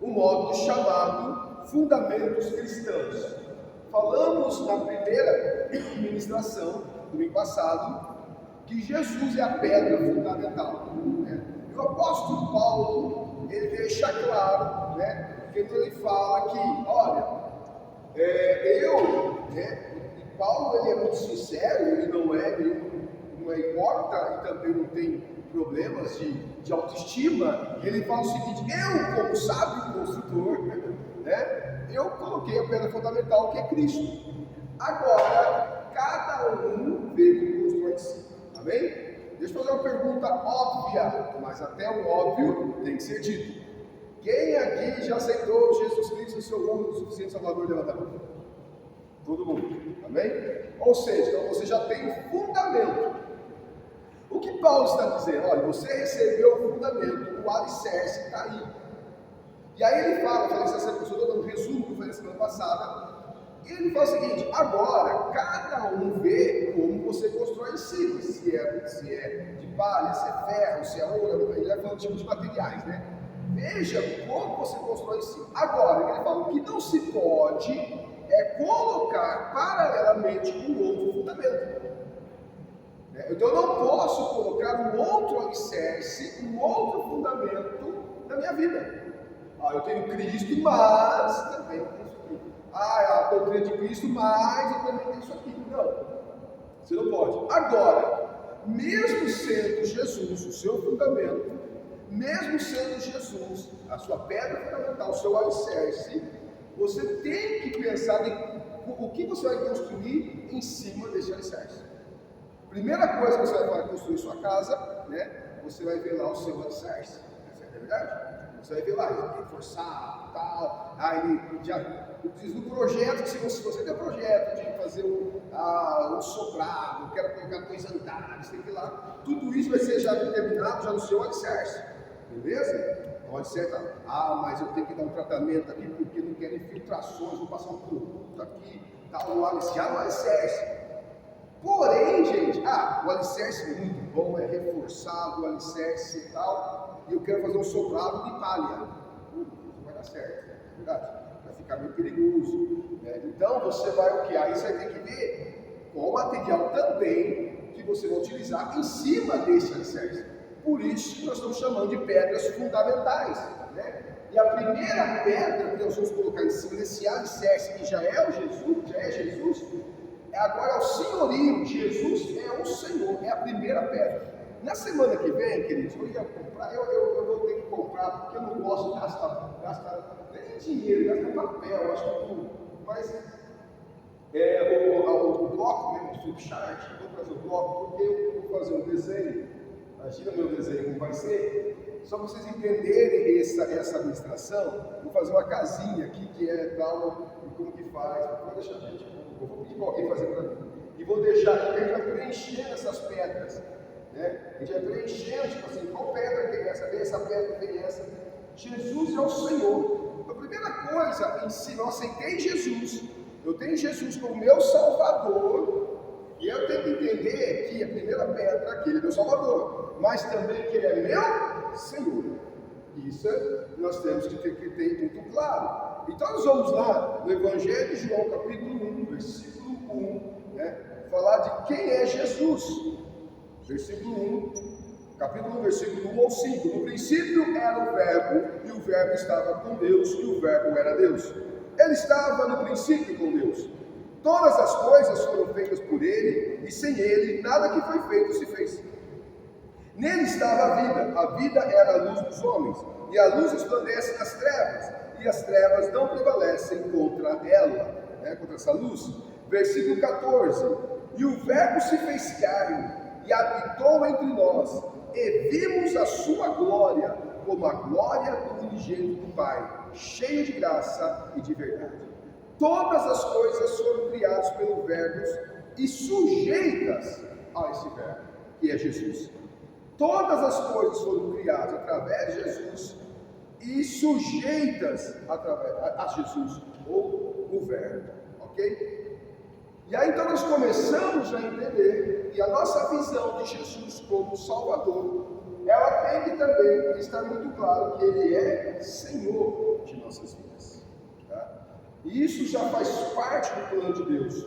um módulo chamado Fundamentos Cristãos. Falamos na primeira ministração, domingo passado, que Jesus é a pedra fundamental. Né? E o apóstolo Paulo, ele deixa claro, né, que ele fala que, olha, e Paulo ele é muito sincero, ele não é hipócrita e também não tem problemas de autoestima. Ele fala o seguinte: eu, como sábio construtor, né, eu coloquei a pedra fundamental, que é Cristo. Agora, cada um vê como constrói de si. Amém? Deixa eu fazer uma pergunta óbvia, mas até o óbvio tem que ser dito. Quem aqui já aceitou Jesus Cristo, seu único, suficiente Salvador? Levanta a mão. Todo mundo. Amém? Ou seja, então você já tem um fundamento. O que Paulo está dizendo? Olha, você recebeu o fundamento, o alicerce está aí. E aí ele fala, estou dando um resumo que eu falei na semana passada. E ele fala o seguinte: agora cada um vê como você constrói em cima, se é de palha, se é ferro, se é ouro, ele vai falando tipo de materiais, né? Veja como você constrói em cima. Agora, ele fala: o que não se pode é colocar paralelamente um outro fundamento. Então eu não posso colocar um outro alicerce, um outro fundamento na minha vida. Eu tenho Cristo, mas também tenho isso aqui. A doutrina de Cristo, mas eu também tenho isso aqui. Não, você não pode. Agora, mesmo sendo Jesus o seu fundamento, mesmo sendo Jesus a sua pedra fundamental, o seu alicerce, você tem que pensar em o que você vai construir em cima desse alicerce. Primeira coisa que você vai construir sua casa, né? Você vai ver lá o seu alicerce. Essa é a verdade. Você vai ver lá, reforçado, tal. Aí já diz no projeto, se você tem um projeto de fazer um sobrado, quero colocar dois andares, tem que ir lá. Tudo isso vai ser já determinado já no seu alicerce. Beleza? Pode ser, tá? Mas eu tenho que dar um tratamento aqui porque não quero infiltrações, vou passar um produto aqui, tal, no alicerce. Porém, gente, o alicerce é muito bom, é reforçado, o alicerce e tal, e eu quero fazer um sobrado de palha. Não vai dar certo, é verdade? Vai ficar meio perigoso. Né? Então, você vai o quê? Aí você vai ter que ver qual o material também que você vai utilizar em cima desse alicerce. Por isso que nós estamos chamando de pedras fundamentais. Né? E a primeira pedra que nós vamos colocar em cima desse alicerce, que já é Jesus, agora é o senhorio. Jesus é o Senhor, é a primeira pedra. Na semana que vem, queridos, eu ia comprar, eu vou ter que comprar, porque eu não gosto de gastar nem dinheiro, gastar papel, acho que mas o bloco mesmo, o flipchart, eu vou fazer o bloco, porque eu vou fazer um desenho. Imagina meu desenho como vai ser. Só para vocês entenderem essa administração, vou fazer uma casinha aqui que é tal, e como que faz. Vou deixar, gente, eu vou pedir para alguém fazer para mim. E vou deixar aqui, a gente vai preenchendo essas pedras. Né? A gente vai preenchendo, tipo assim, qual pedra tem essa? Tem essa pedra, tem essa. Jesus é o Senhor. A primeira coisa, eu aceitei Jesus, eu tenho Jesus como meu Salvador. E eu tenho que entender que a primeira pedra, que Ele é meu Salvador, mas também que Ele é meu Senhor. Isso nós temos que ter muito claro. Então nós vamos lá no Evangelho de João, capítulo 1, versículo 1, né, falar de quem é Jesus. Versículo 1, capítulo 1, versículo 1 ao 5. No princípio era o Verbo, e o Verbo estava com Deus, e o Verbo era Deus. Ele estava no princípio com Deus. Todas as coisas foram feitas por Ele, e sem Ele nada que foi feito se fez. Nele estava a vida era a luz dos homens, e a luz resplandece nas trevas, e as trevas não prevalecem contra ela, né, contra essa luz. Versículo 14, e o Verbo se fez carne, e habitou entre nós, e vimos a sua glória, como a glória do unigênito do Pai, cheio de graça e de verdade. Todas as coisas foram criadas pelo Verbo e sujeitas a esse Verbo, que é Jesus. Todas as coisas foram criadas através de Jesus e sujeitas a Jesus, ou o Verbo, ok? E aí então nós começamos a entender que a nossa visão de Jesus como Salvador ela tem que também estar muito claro que Ele é Senhor de nossas vidas. Tá? E isso já faz parte do plano de Deus.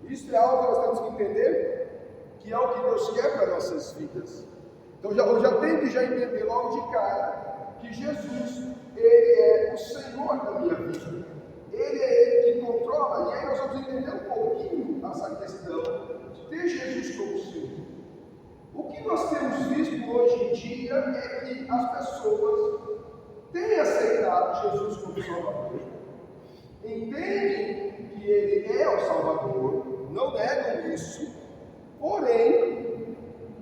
Isso é algo que nós temos que entender, que é o que Deus quer para nossas vidas. Então eu já tenho que entender logo de cara que Jesus, Ele é o Senhor da minha vida. Ele é Ele que controla. E aí nós vamos entender um pouquinho essa questão de ter Jesus como Senhor. O que nós temos visto hoje em dia é que as pessoas têm aceitado Jesus como Salvador, entendem que Ele é o Salvador, não negam isso, porém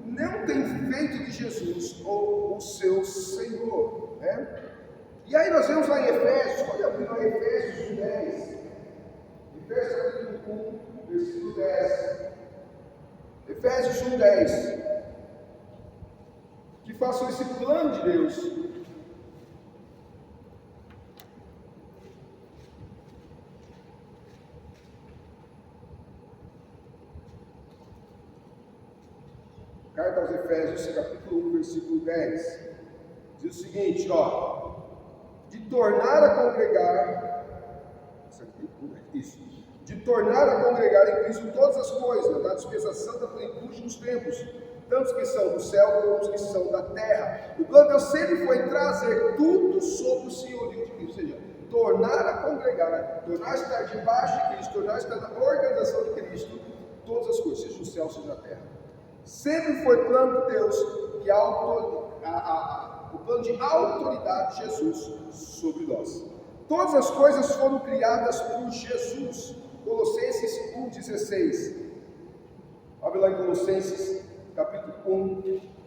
não têm feito de Jesus o seu Senhor, né? E aí nós vemos lá em Efésios, pode abrir lá em Efésios 10, Efésios capítulo 1, versículo 10, Efésios 1, 10, que façam esse plano de Deus. Carta aos Efésios, capítulo 1, versículo 10, diz o seguinte, ó, de tornar a congregar em Cristo todas as coisas, na dispensação da plenitude dos tempos, tanto que são do céu como os que são da terra. O plano de Deus sempre foi trazer tudo sobre o senhorio de Cristo, ou seja, tornar a congregar, tornar a estar debaixo de Cristo, tornar a estar na organização de Cristo, todas as coisas, seja o céu, seja a terra. Sempre foi plano de Deus que o plano de autoridade de Jesus sobre nós. Todas as coisas foram criadas por Jesus. Colossenses 1,16. Abre lá em Colossenses, capítulo 1.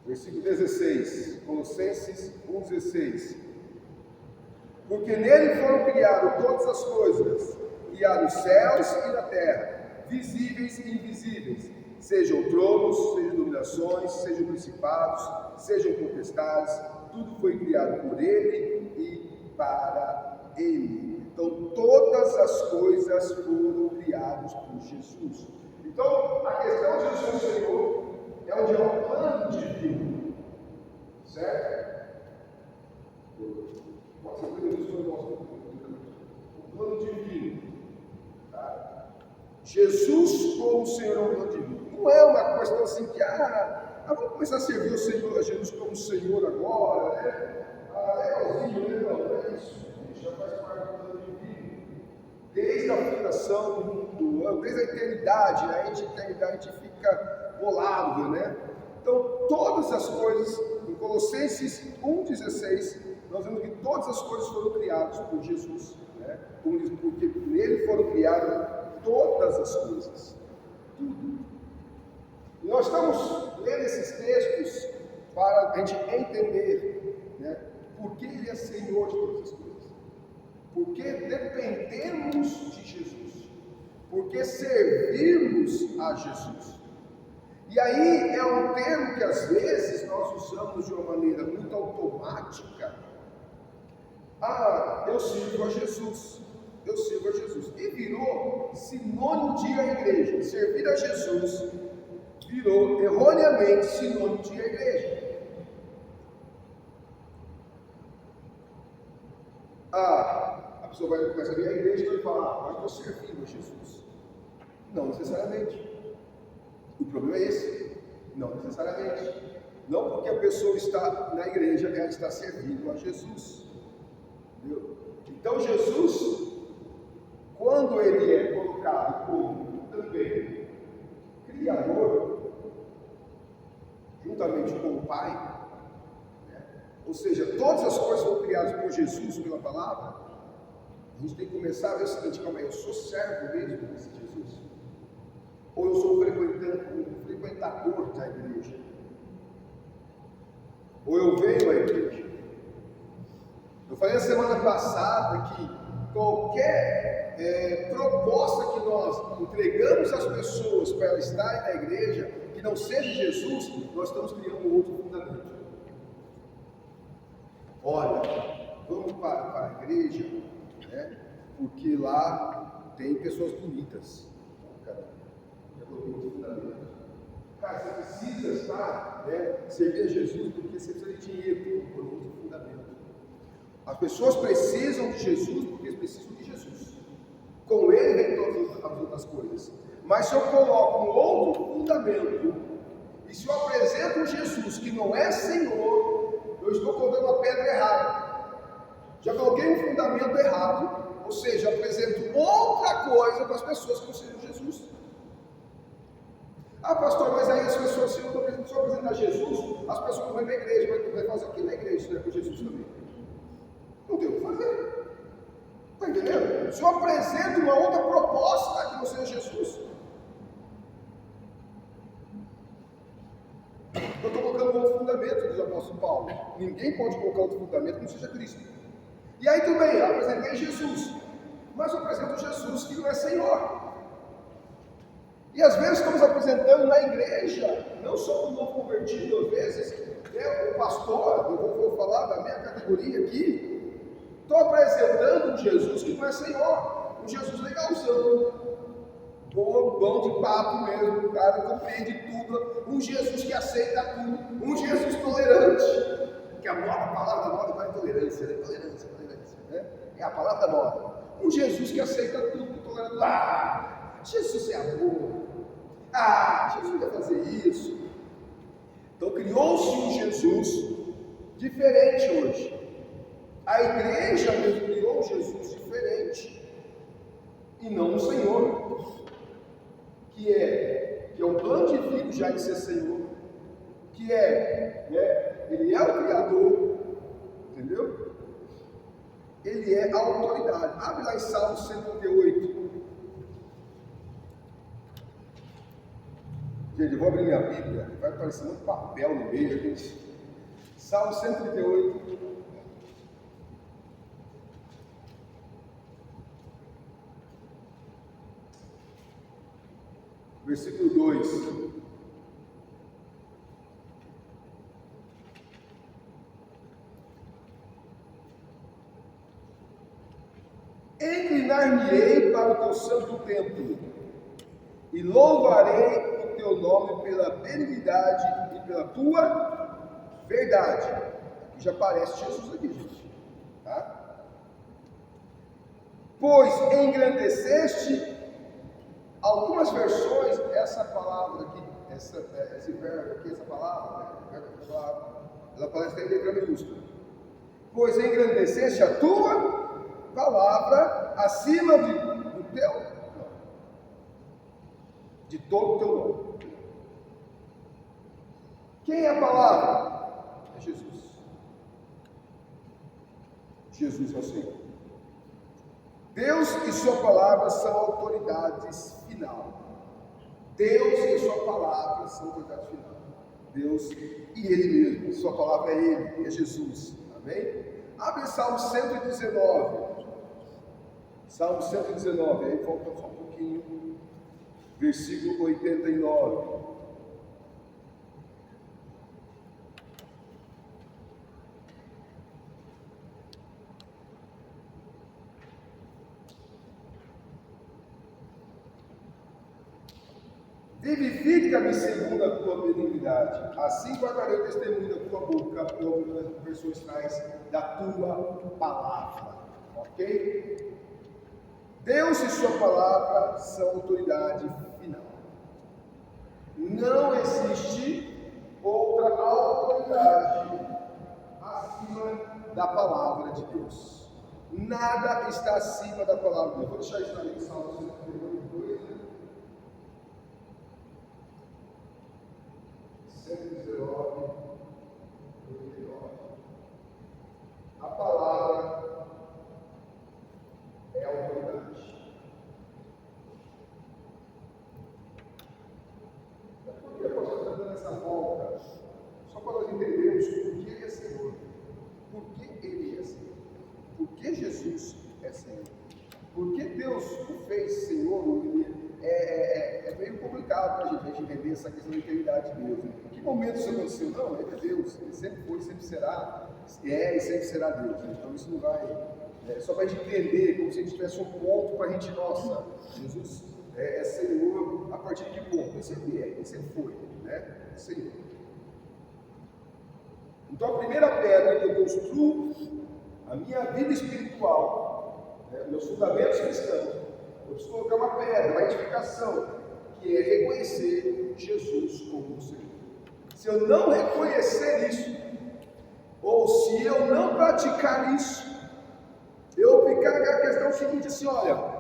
Versículo 16, Colossenses 1,16. Porque nele foram criadas todas as coisas, que há nos céus e na terra, visíveis e invisíveis, sejam tronos, sejam dominações, sejam principados, sejam potestades, tudo foi criado por ele e para ele. Então todas as coisas foram criadas por Jesus. Então a questão de Jesus ser Senhor é onde é um plano divino, certo? Pode ser um plano divino, tá? Jesus como Senhor é um plano divino. Não é uma questão assim que, vamos começar a servir o Senhor, a Jesus como Senhor agora, né? Legalzinho, né? Não é isso. Isso já faz parte do plano divino. Desde a fundação do mundo, desde a eternidade, né? A gente fica bolado, né? Então, todas as coisas, em Colossenses 1,16, nós vemos que todas as coisas foram criadas por Jesus, né? Porque nele foram criadas todas as coisas, tudo. E nós estamos lendo esses textos para a gente entender, né, por que Ele é Senhor de todas as coisas, porque dependemos de Jesus, porque servimos a Jesus. E aí é um termo que às vezes nós usamos de uma maneira muito automática. Eu sirvo a Jesus, eu sirvo a Jesus. E virou sinônimo de a igreja. Servir a Jesus virou erroneamente sinônimo de a igreja. A pessoa vai começar a vir à igreja e vai falar, mas estou servindo a Jesus. Não necessariamente. O problema é esse. Não necessariamente. Não porque a pessoa está na igreja, ela está servindo a Jesus. Entendeu? Então Jesus, quando Ele é colocado como também Criador, juntamente com o Pai, né? Ou seja, todas as coisas foram criadas por Jesus, pela palavra, a gente tem que começar a ver o seguinte, calma aí, eu sou servo mesmo desse Jesus? Ou eu sou um frequentador da igreja? Ou eu venho à igreja? Eu falei na semana passada que qualquer proposta que nós entregamos às pessoas para elas estarem na igreja, que não seja Jesus, nós estamos criando um outro fundamento. a igreja, né? Porque lá tem pessoas bonitas. Cara, já coloquei outro fundamento. Cara, você precisa estar, né, servir a Jesus porque você precisa de dinheiro, por outro fundamento. As pessoas precisam de Jesus porque precisam de Jesus. Com Ele vem todas as outras coisas. Mas se eu coloco um outro fundamento, e se eu apresento um Jesus que não é Senhor, eu estou colocando uma pedra errada. Já coloquei um fundamento errado, ou seja, eu apresento outra coisa para as pessoas que não sejam Jesus. Ah, pastor, mas aí as pessoas, se eu apresentar Jesus, as pessoas vão na igreja, mas vai fazer o que na igreja, se não é com Jesus também? Não tem o que fazer. Está entendendo? Se eu apresento uma outra proposta que não seja Jesus, eu estou colocando outro fundamento, diz o apóstolo Paulo. Ninguém pode colocar outro fundamento que não seja Cristo. E aí tudo bem, eu apresentei Jesus, mas eu apresento Jesus que não é Senhor. E às vezes estamos apresentando na igreja, não só o novo convertido, às vezes, o pastor, eu vou falar da minha categoria aqui, estou apresentando um Jesus que não é Senhor, um Jesus legalzão, bom de papo mesmo, o cara compreende tudo, um Jesus que aceita tudo, um Jesus tolerante, que a palavra da moda vai tolerância, né? Tolerância, né? É a palavra da moda. Um Jesus que aceita tudo, tolerante. Ah, Jesus é amor. Ah, Jesus vai fazer isso. Então criou-se um Jesus diferente hoje. A igreja mesmo criou um Jesus diferente. E não um Senhor. Que é um plano divino já de ser Senhor. Ele é o Criador. Entendeu? Ele é a autoridade. Abre lá em Salmo 138. Gente, eu vou abrir minha Bíblia, vai aparecer muito papel no meio, gente. Salmo 138. Versículo 2. Inclinar-me-ei para o teu santo templo e louvarei o teu nome pela benignidade e pela tua verdade. Aqui já aparece Jesus aqui, gente. Tá? Pois engrandeceste, algumas versões, essa palavra aqui, esse verbo aqui, essa palavra, ela aparece em letra minúscula. Pois engrandeceste a tua palavra acima do teu nome. De todo o teu nome. Quem é a palavra? É Jesus. Jesus é o Senhor. Deus e sua palavra são autoridades final. Deus e sua palavra são autoridades final. Deus e Ele mesmo. Sua palavra é Ele, é Jesus. Amém? Abre Salmo 119. Salmo 119. Aí volta só um pouquinho. Versículo 89. Vivifica-me segundo a tua benignidade, assim guardarei o testemunho da tua boca, como as versões traz da tua palavra. Ok? Deus e sua palavra são autoridade final. Não existe outra autoridade acima da palavra de Deus. Nada está acima da palavra de Deus. Vou deixar isso aí em Salmo 119. 119. A palavra é a autoridade. Por que eu estou dando essa volta? Só para nós entendermos por que Ele é Senhor. Por que Ele é Senhor? Por que Jesus é Senhor? Por que Deus o fez Senhor? É meio complicado para a gente entender essa questão da eternidade de Deus. Em que momento isso aconteceu? Não, Ele é Deus. Ele sempre foi, sempre será. É e sempre será Deus. Então isso não vai Só para a gente entender, como se a gente tivesse um ponto para a gente, nossa, Jesus é Senhor a partir de que ponto? Ele sempre foi, né? Senhor. Então a primeira pedra que eu construo a minha vida espiritual, meus fundamentos cristãos, eu preciso colocar uma pedra, uma edificação, que é reconhecer Jesus como Senhor. Se eu não reconhecer isso, ou se eu não praticar isso, eu ficar com a questão seguinte assim, olha,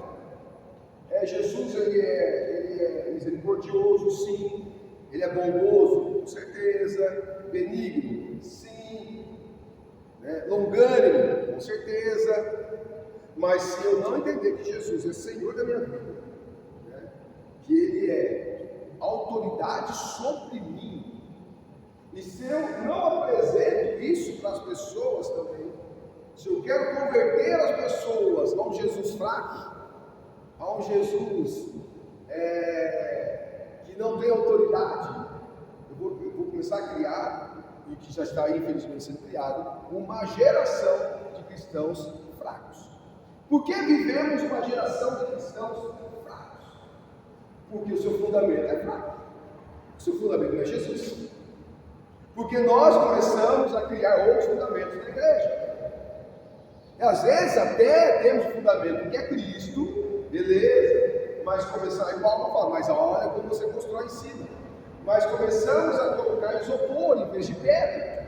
Jesus ele é misericordioso, sim, ele é bondoso, com certeza, benigno, sim, longânimo, com certeza, mas se eu não entender que Jesus é Senhor da minha vida, que Ele é autoridade sobre mim, e se eu não apresento isso para as pessoas também, se eu quero converter as pessoas a um Jesus fraco, a um Jesus que não tem autoridade, eu vou começar a criar, e que já está infelizmente sendo criado, uma geração de cristãos fracos. Por que vivemos uma geração de cristãos fracos? Porque o seu fundamento é fraco. O seu fundamento não é Jesus. Porque nós começamos a criar outros fundamentos na igreja. Às vezes até temos o fundamento que é Cristo, beleza, mas começar, igual Paulo fala, mas olha como você constrói em cima. Mas começamos a colocar isopor em vez de pedra.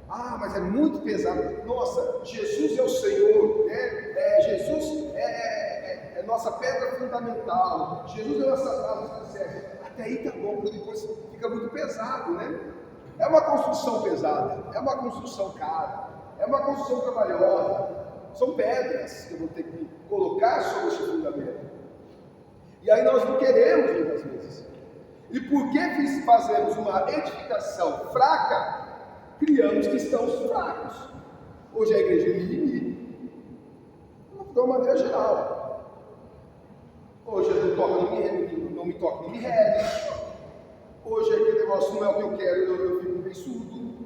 Ah, mas é muito pesado. Nossa, Jesus é o Senhor, Jesus é nossa pedra fundamental. Jesus é nossa base, certo? Até aí tá bom, porque depois fica muito pesado, né? É uma construção pesada, é uma construção cara, é uma construção trabalhosa. São pedras que eu vou ter que colocar sobre esse fundamento. E aí nós não queremos, muitas vezes. E por que fazemos uma edificação fraca, criamos cristãos fracos? Hoje a igreja é mimimi, de uma maneira geral. Hoje eu não me toca, não me rede. Hoje aquele negócio não é o que eu quero, eu fico bem surdo.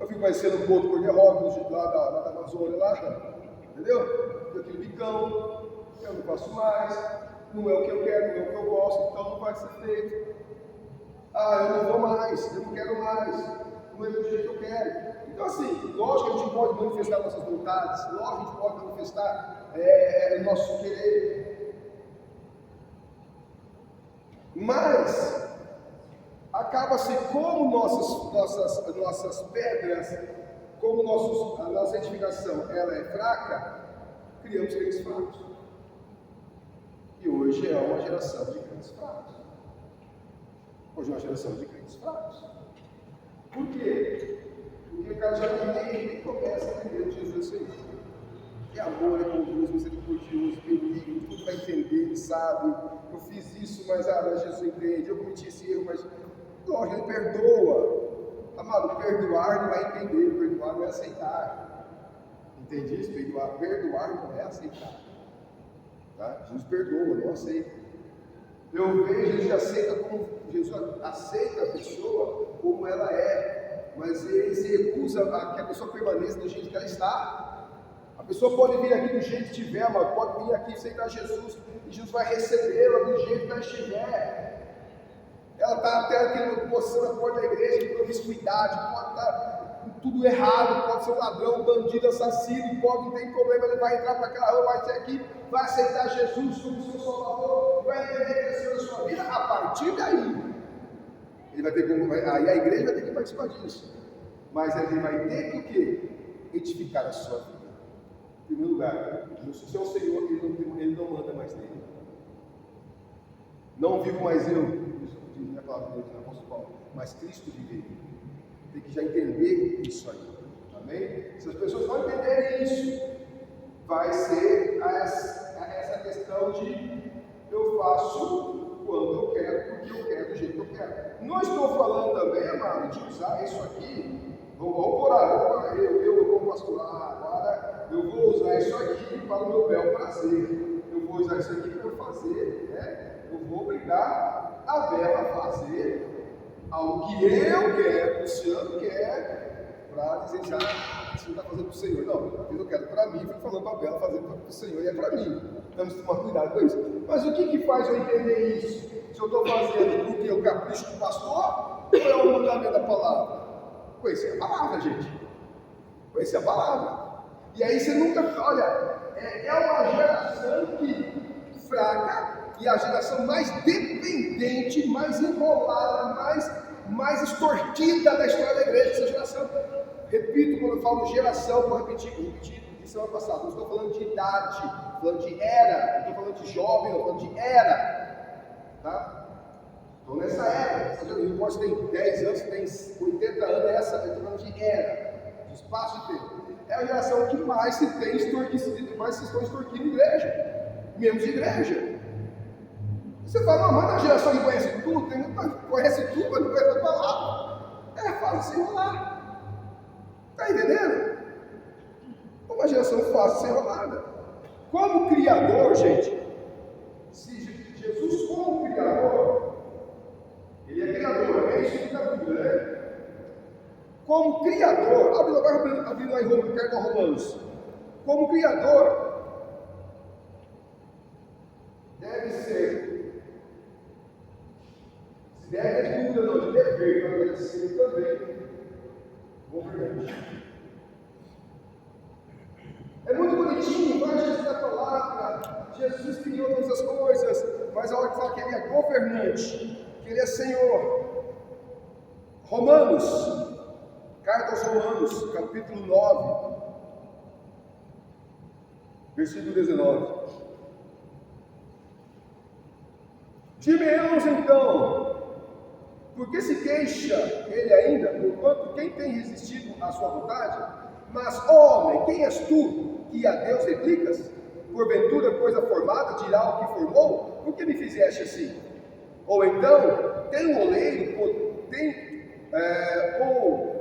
Eu fico parecendo um boto cor-de-rosa lá da Amazônia, lá, entendeu? Com aquele bicão, eu não faço mais, não é o que eu quero, não é o que eu gosto, então não vai ser feito. Ah, eu não vou mais, eu não quero mais, não é do jeito que eu quero. Então assim, lógico que a gente pode manifestar nossas vontades, lógico que a gente pode manifestar o nosso querer. Mas acaba-se como nossas pedras, como a nossa edificação ela é fraca, criamos crentes fracos. E hoje é uma geração de crentes fracos. Hoje é uma geração de crentes fracos. Por quê? Porque o cara já nem começa a entender o Jesus Senhor. É amor, é bondoso, misericordioso, benigno, tudo vai entender, ele sabe. Eu fiz isso, mas Jesus entende. Eu cometi esse erro, mas lógico, ele perdoa. Amado, perdoar não é entender, perdoar não é aceitar. Entende isso? Perdoar não é aceitar. Tá? Jesus perdoa, não aceita. Eu vejo, Jesus aceita a pessoa como ela é, mas ele se recusa a que a pessoa permaneça do jeito que ela está. A pessoa pode vir aqui do jeito que estiver, mas pode vir aqui aceitar Jesus, e Jesus vai recebê-la do jeito que ela estiver. Ela está até aqui posição na porta da igreja, em promiscuidade, pode estar tudo errado, pode ser um ladrão, bandido, assassino, pode, não tem problema, ele vai entrar para aquela rua, vai ser aqui, vai aceitar Jesus como seu Salvador, vai entender que é Senhor da sua vida. A partir daí, ele vai ter aí a igreja vai ter que participar disso, mas ele vai ter que o quê? Edificar a sua vida. Em primeiro lugar, o seu Senhor, ele não manda mais nele. Não vivo mais eu, diz minha palavra de Deus, na apóstolo Paulo, mas Cristo vive em mim. Tem que já entender isso aí. Amém? Se as pessoas não entenderem isso, vai ser essa questão de eu faço quando eu quero, porque eu quero, do jeito que eu quero. Não estou falando também, amado, de usar isso aqui. Vamos por aí, eu vou pastorar, agora eu vou usar isso aqui para o meu bel prazer. Eu vou usar isso aqui para eu fazer, eu vou obrigar a Bela a fazer algo que eu quero, o Luciano quer, para desejar você não está fazendo para o Senhor. Não, eu quero para mim, fico falando para a Bela, fazendo para o Senhor e é para mim. Temos que tomar cuidado com isso. Mas o que faz eu entender isso? Se eu estou fazendo porque eu capricho do pastor ou é o mandamento da palavra? Conhecer a palavra, gente. Conhecer a palavra. E aí você nunca, olha, é uma geração fraca e a geração mais dependente, mais enrolada, mais extorquida da história da igreja, essa geração. Repito, quando eu falo geração, vou repetir de semana passada, não estou falando de idade, estou falando de era, não estou falando de jovem, estou falando de era, tá? Então nessa era, não importa se tem 10 anos, se tem 80 anos, essa, eu estou falando de era, de espaço e tempo. É a geração que mais se tem extorquido, mais se estão extorquindo igreja, membros de igreja. Você fala, não, mas a geração que conhece tudo, conhece tudo, mas não conhece a palavra. Faz se enrolar. Está entendendo? Uma geração fácil de ser enrolada. Como criador, gente, se Jesus como criador, ele é criador, é isso que está Bíblia, né? Como criador, abrindo lá em Romanos, como criador, deve ser, se deve dúvida não, de dever, deve ser também governante. É muito bonitinho, mas Jesus é palavra, Jesus criou todas as coisas, mas a hora que fala que ele é governante, que ele é Senhor. Romanos, carta aos Romanos, capítulo 9, versículo 19. Diremos então, por que se queixa ele ainda, porquanto quem tem resistido à sua vontade? Mas, homem, quem és tu, que a Deus replicas? Porventura, coisa formada, dirá o que formou? Por que me fizeste assim? Ou então, tem um oleiro,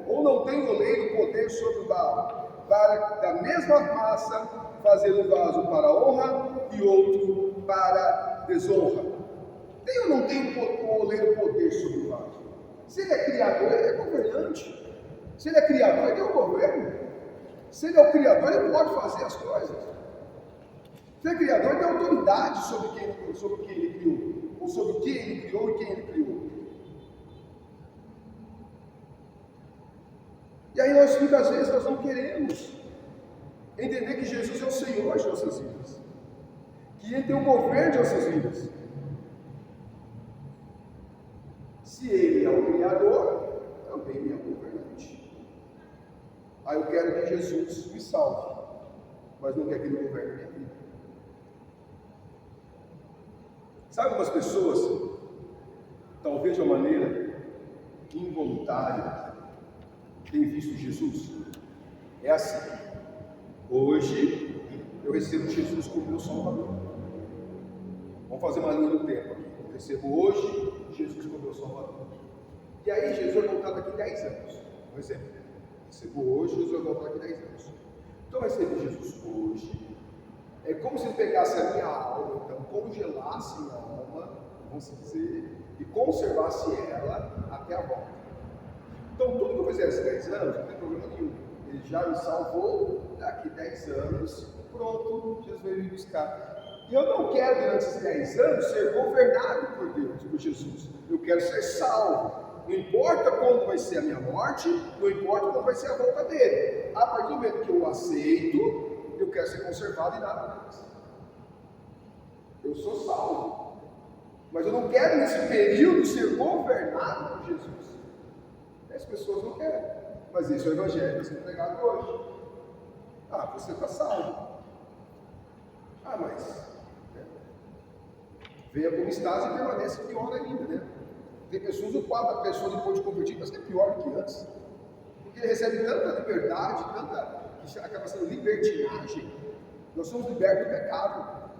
ou não tem um oleiro poder sobre o barro, para da mesma massa fazer um vaso para honra e outro para desonra? Tem ou não tem um oleiro poder sobre o vaso? Se ele é criador, ele é governante. Se ele é criador, ele é o governo. Se ele é o criador, ele pode fazer as coisas. Se ele é criador, ele tem autoridade sobre quem ele criou, ou sobre o que ele criou e quem ele criou. E aí muitas vezes nós não queremos entender que Jesus é o Senhor de nossas vidas, que Ele tem o governo de nossas vidas. Se Ele é o Criador, também Ele é o governante. Aí eu quero que Jesus me salve, mas não quer que Ele governe a minha vida. Sabe algumas pessoas, talvez de uma maneira involuntária, têm visto Jesus? É assim: hoje eu recebo Jesus como meu Salvador. Vamos fazer uma linha do tempo aqui. Eu recebo hoje Jesus como meu Salvador. E aí Jesus vai voltar daqui 10 anos. Um exemplo. Recebo hoje, Jesus vai voltar daqui 10 anos. Então eu recebo Jesus hoje. É como se ele pegasse a minha alma, então congelasse minha alma, vamos dizer, e conservasse ela até a volta. Então tudo que eu fizer esses 10 anos, não tem problema nenhum. Ele já me salvou, daqui 10 anos, pronto, Jesus veio me buscar. E eu não quero, durante esses 10 anos, ser governado por Deus, por Jesus. Eu quero ser salvo. Não importa quando vai ser a minha morte, não importa quando vai ser a volta dele. A partir do momento que eu aceito, eu quero ser conservado e nada mais. Eu sou salvo. Mas eu não quero, nesse período, ser governado por Jesus. As pessoas não querem. Mas esse é o evangelho que está sendo pregado hoje. Você está salvo. Mas venha como estás e permanece pior ainda, né? Tem pessoas, o quadro da pessoa depois de convertir, mas que é pior do que antes. Porque ele recebe tanta liberdade, que acaba sendo libertinagem. Nós somos libertos do pecado.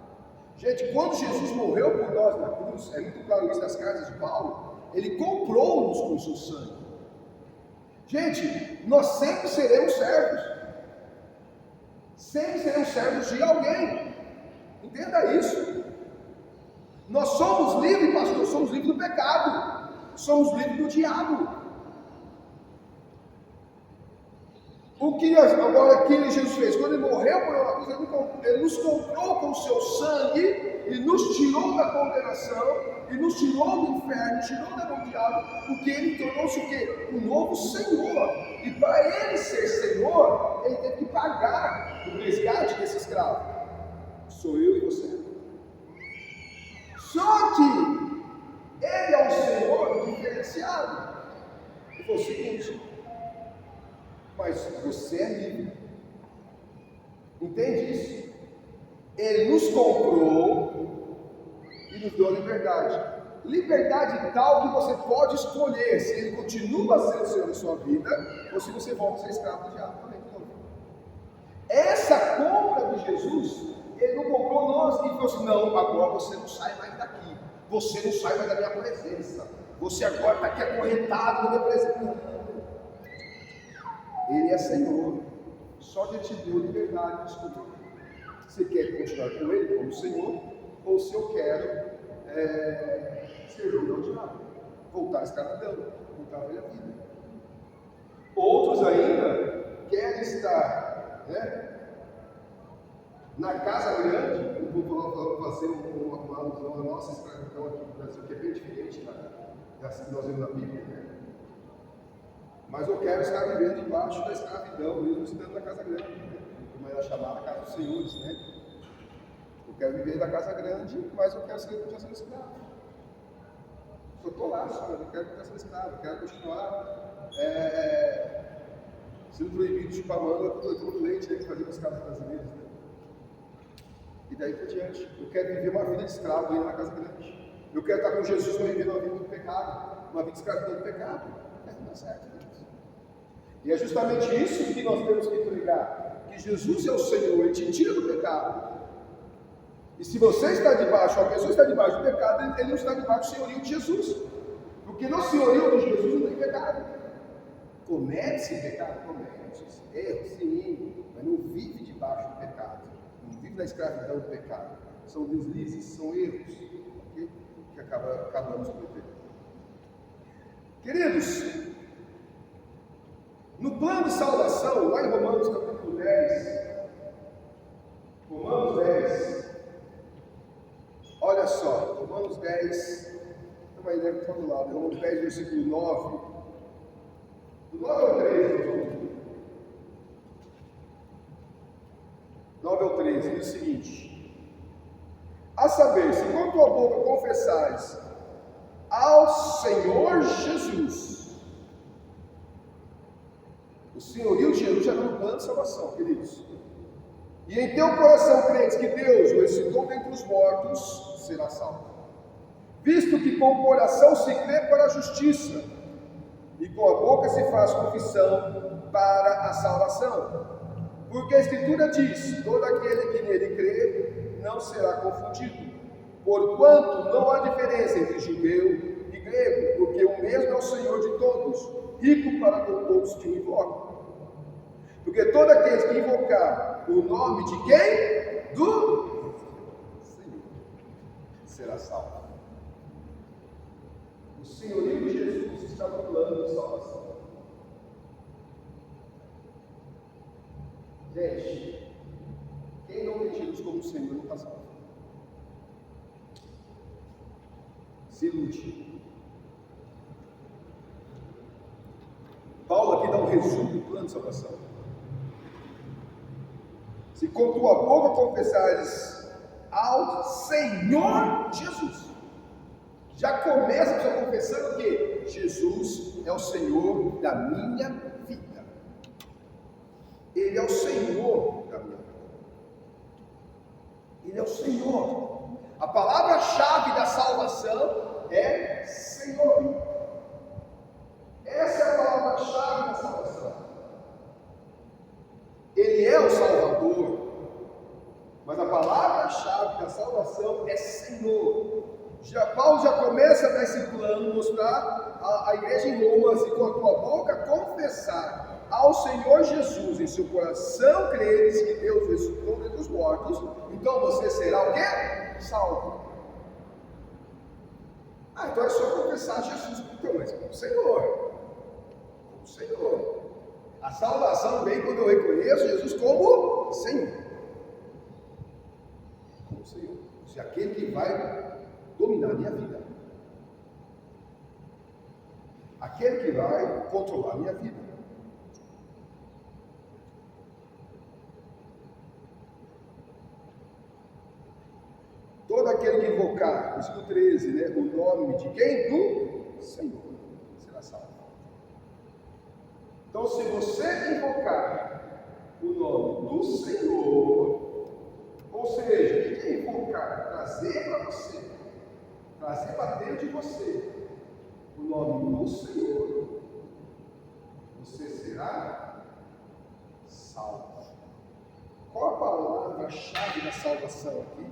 Gente, quando Jesus morreu por nós na cruz, é muito claro isso nas cartas de Paulo, ele comprou-nos com o seu sangue. Gente, nós sempre seremos servos. Sempre seremos servos de alguém. Entenda isso. Nós somos livres, pastor, somos livres do pecado. Somos livres do diabo. O que agora que Jesus fez? Quando ele morreu por uma cruz, ele nos comprou com o seu sangue e nos tirou da condenação, e nos tirou do inferno, tirou da mão do diabo, porque ele tornou-se o quê? Um novo Senhor. E para ele ser Senhor, ele teve que pagar o resgate desse escravo. Sou eu e você. Só que ele é um Senhor diferenciado. Ele falou o seguinte: mas você é livre. Entende isso? Ele nos comprou e nos deu a liberdade. Liberdade tal que você pode escolher se ele continua sendo o Senhor da sua vida ou se você volta a ser escravo do diabo também. Essa compra de Jesus, ele não comprou nós e falou assim: não, agora você não sai mais daqui, você não sai mais da minha presença, você agora está aqui acorrentado na minha presença. Não. Ele é Senhor, só que ele te deu liberdade de escolher. Você quer continuar com ele como Senhor, ou se eu quero servir ao diabo, voltar à escravidão, voltar à velha vida. Outros ainda querem estar, na casa grande. Eu vou fazer uma alusão à nossa escravidão aqui no Brasil, que é bem diferente das que nós vemos na Bíblia, Mas eu quero estar vivendo debaixo da escravidão, mesmo estando na casa grande, como era chamada a casa dos senhores, Eu quero viver da casa grande, mas eu quero continuar sendo escravo. Eu estou lá, eu quero continuar sendo escravo, eu quero continuar sendo proibido de chupar manga todo leite, que fazia os caras brasileiros, E daí por diante, eu quero viver uma vida de escravo aí na casa grande. Eu quero estar com Jesus, mas viver uma vida do pecado, uma vida de escravidão do pecado. Não dá certo, E é justamente isso que nós temos que pregar, que Jesus é o Senhor, Ele te tira do pecado. E se você está debaixo, a pessoa está debaixo do pecado, ele não está debaixo do senhorio de Jesus. Porque no senhorio de Jesus não tem pecado. Comete-se pecado, comete. Erro, sim, mas não vive debaixo do pecado. Não vive na escravidão do pecado. São deslizes, são erros, que acabamos cometendo. Queridos, no plano de salvação, lá em Romanos capítulo 10, olha só, Romanos 10, também deve estar do lado, Romanos 10, versículo 9, do 9 ao 13, 9 ao 13, diz o seguinte: a saber, se com tua boca confessares ao Senhor Jesus, o senhorio de Jesus já está no plano de salvação, queridos. E em teu coração credes que Deus o ressuscitou dentre os mortos, será salvo. Visto que com o coração se crê para a justiça, e com a boca se faz confissão para a salvação. Porque a Escritura diz: todo aquele que nele crê não será confundido. Porquanto não há diferença entre judeu e grego, porque o mesmo é o Senhor de todos, rico para com todos que o invocam. Porque todo aquele que invocar o nome de quem? Do Senhor, será salvo. O senhorio de Jesus está no plano de salvação. Gente, quem não tem Jesus como Senhor não está salvo. Se ilude. Paulo aqui dá um resumo do plano de salvação. Se com tua boca confessares ao Senhor Jesus, já começa a sua confessando que Jesus é o Senhor da minha vida. Ele é o Senhor da minha vida. Ele é o Senhor. A palavra-chave da salvação é Senhor. Essa é a palavra-chave da salvação. Ele é o Salvador, mas a palavra-chave da salvação é Senhor. Paulo já começa nesse plano mostrar a igreja em Roma: se com a tua boca confessar ao Senhor Jesus, em seu coração creres que Deus ressuscitou dentre os mortos, então você será o quê? Salvo. Então é só confessar Jesus como Senhor. Como Senhor. A salvação vem quando eu reconheço Jesus como Senhor. Como Senhor. Ou seja, aquele que vai dominar a minha vida. Aquele que vai controlar a minha vida. Todo aquele que invocar, versículo 13, né, o nome de quem? Do Senhor, será salvo. Então, se você invocar o nome do Senhor, ou seja, o que é invocar? Trazer para você, trazer para dentro de você o nome do Senhor, você será salvo. Qual a palavra-chave da salvação aqui?